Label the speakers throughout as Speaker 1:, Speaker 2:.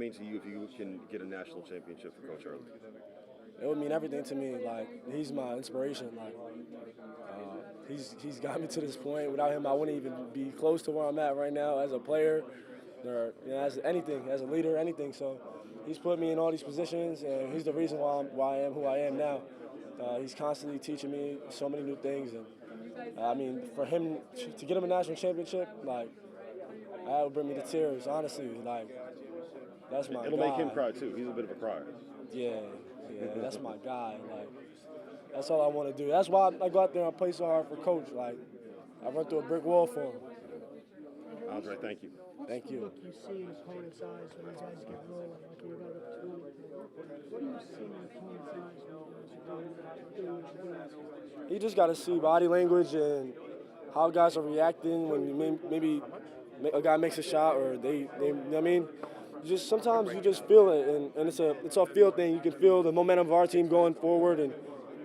Speaker 1: mean to you if you can get a national championship for Coach Hurley?
Speaker 2: It would mean everything to me. Like, he's my inspiration. Like, he's got me to this point. Without him, I wouldn't even be close to where I'm at right now as a player, or as anything, as a leader, anything. So he's put me in all these positions, and he's the reason why I am who I am now. He's constantly teaching me so many new things, and I mean, for him to get him a national championship, like, that would bring me to tears. Honestly, like, that's my
Speaker 1: It'll
Speaker 2: guy.
Speaker 1: make him cry too. He's a bit of a crier.
Speaker 2: Yeah, that's my guy. Like, that's all I want to do. That's why I go out there and play so hard for Coach. Like, I run through a brick wall for him.
Speaker 1: Andre, thank you.
Speaker 2: Thank you.
Speaker 3: What do you see in opponent's eyes when these guys get rolling? Like when you got up 20. What do you see in opponent's eyes when you guys are doing what you're doing?
Speaker 2: You just got to see body language and how guys are reacting when maybe a guy makes a shot or they you know what I mean? Sometimes you just feel it, and it's a feel thing. You can feel the momentum of our team going forward, and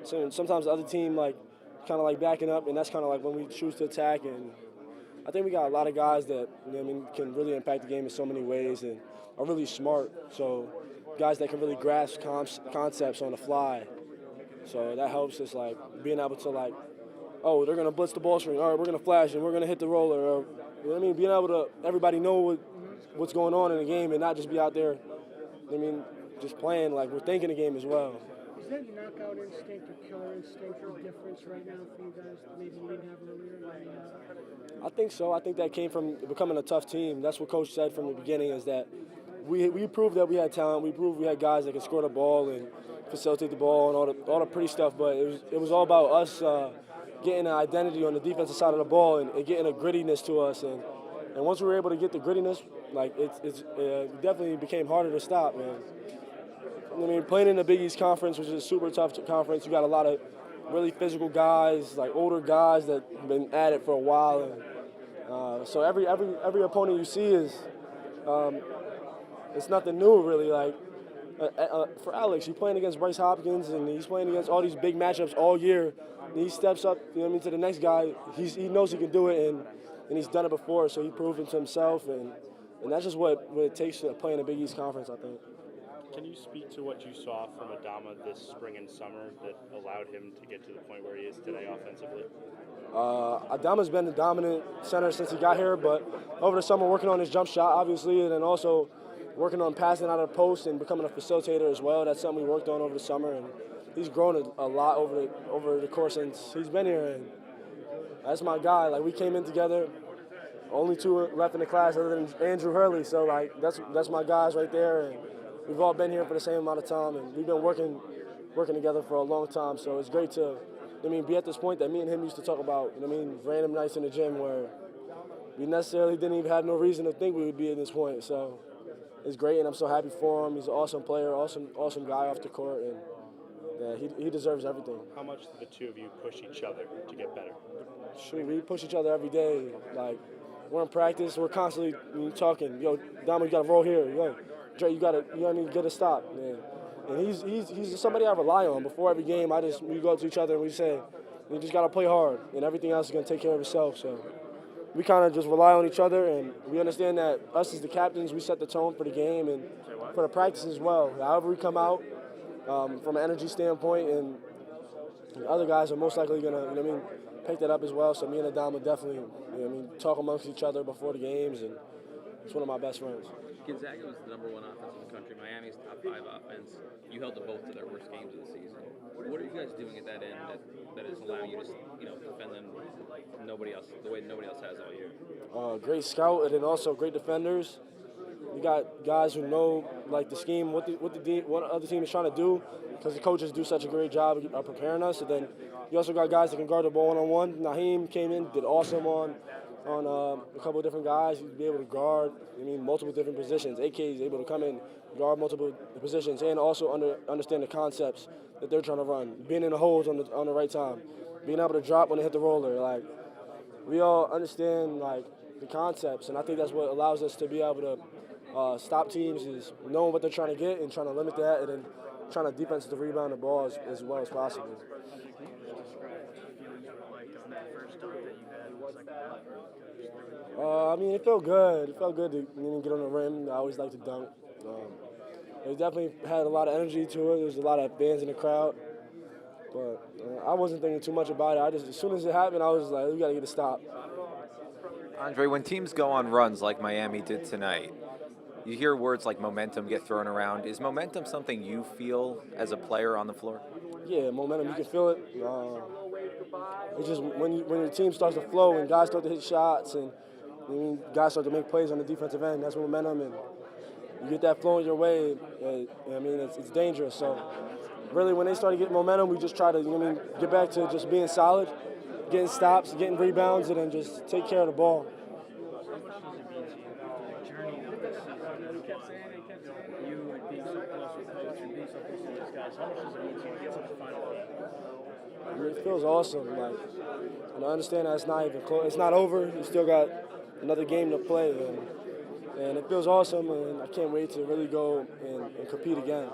Speaker 2: so sometimes the other team like kind of like backing up, and that's kind of like when we choose to attack. And I think we got a lot of guys that can really impact the game in so many ways and are really smart. So guys that can really grasp concepts on the fly. So that helps us like being able to like, oh, they're gonna blitz the ball screen. All right, we're gonna flash and we're gonna hit the roller. Or, you know what I mean? Being able to everybody know what's going on in the game and not just be out there, just playing, like we're thinking the game as well.
Speaker 3: Is that knockout instinct or killer instinct a difference right now for you guys that maybe you didn't have earlier?
Speaker 2: I think so. I think that came from becoming a tough team. That's what Coach said from the beginning is that we proved that we had talent. We proved we had guys that could score the ball and facilitate the ball and all the pretty stuff, but it was all about us getting an identity on the defensive side of the ball and getting a grittiness to us. And once we were able to get the grittiness, like it definitely became harder to stop, man. I mean, playing in the Big East Conference, which is a super tough conference, you got a lot of really physical guys, like older guys that have been at it for a while. And, so every opponent you see is it's nothing new really. Like for Alex, he's playing against Bryce Hopkins, and he's playing against all these big matchups all year. And he steps up, to the next guy. He knows he can do it, and he's done it before, so he proved it to himself, and that's just what it takes to play in the Big East Conference, I think.
Speaker 4: Can you speak to what you saw from Adama this spring and summer that allowed him to get to the point where he is today offensively?
Speaker 2: Adama's been the dominant center since he got here, but over the summer working on his jump shot, obviously, and then also working on passing out of the post and becoming a facilitator as well. That's something we worked on over the summer, and he's grown a lot over the course since he's been here, and that's my guy. Like, we came in together, only two left in the class other than Andrew Hurley, so like that's my guys right there, and we've all been here for the same amount of time, and we've been working together for a long time, so it's great to be at this point that me and him used to talk about, random nights in the gym where we necessarily didn't even have no reason to think we would be at this point, so it's great, and I'm so happy for him. He's an awesome player, awesome guy off the court, and yeah, he deserves everything.
Speaker 4: How much do the two of you push each other to get better?
Speaker 2: Shoot, we push each other every day. Like, we're in practice, we're constantly talking. Yo, Damo, you got to roll here. Yo, Dre, you got to, get a stop. Man. And he's somebody I rely on. Before every game, we go up to each other and we say, you just got to play hard, and everything else is going to take care of itself. So we kind of just rely on each other, and we understand that us as the captains, we set the tone for the game and for the practice as well. However we come out from an energy standpoint, and the other guys are most likely going to, pick that up as well. So me and Adama definitely, talk amongst each other before the games, and it's one of my best friends.
Speaker 5: Gonzaga was the number one offense in the country. Miami's top 5 offense. You held them both to their worst games of the season. What are you guys doing at that end that is allowing you to, defend them the way nobody else has all year?
Speaker 2: Great scout, and then also great defenders. You got guys who know like the scheme, what the other team is trying to do, because the coaches do such a great job of preparing us. And then you also got guys that can guard the ball one-on-one. Naheem came in, did awesome on a couple of different guys. He'd be able to guard, multiple different positions. AK is able to come in, guard multiple positions, and also understand the concepts that they're trying to run. Being in the holes on the right time, being able to drop when they hit the roller. Like, we all understand like the concepts, and I think that's what allows us to be able to stop teams, is knowing what they're trying to get and trying to limit that, and then trying to defensively rebound the ball as well as possible. It felt good. It felt good to get on the rim. I always like to dunk. It definitely had a lot of energy to it. There was a lot of fans in the crowd. But I wasn't thinking too much about it. As soon as it happened, I was like, we got to get a stop.
Speaker 6: Andre, when teams go on runs like Miami did tonight, you hear words like momentum get thrown around. Is momentum something you feel as a player on the floor?
Speaker 2: Yeah, momentum, you can feel it. It's just when your team starts to flow and guys start to hit shots and guys start to make plays on the defensive end, that's momentum. And you get that flowing your way, it's dangerous. So really, when they started getting momentum, we just try to get back to just being solid, getting stops, getting rebounds, and then just take care of the ball.
Speaker 3: You and being so close with coach and being so close to these guys, how much does it mean to you to get to the final game?
Speaker 2: It feels awesome. And I understand that it's not even close. It's not over. You still got another game to play, and it feels awesome. And I can't wait to really go and compete again.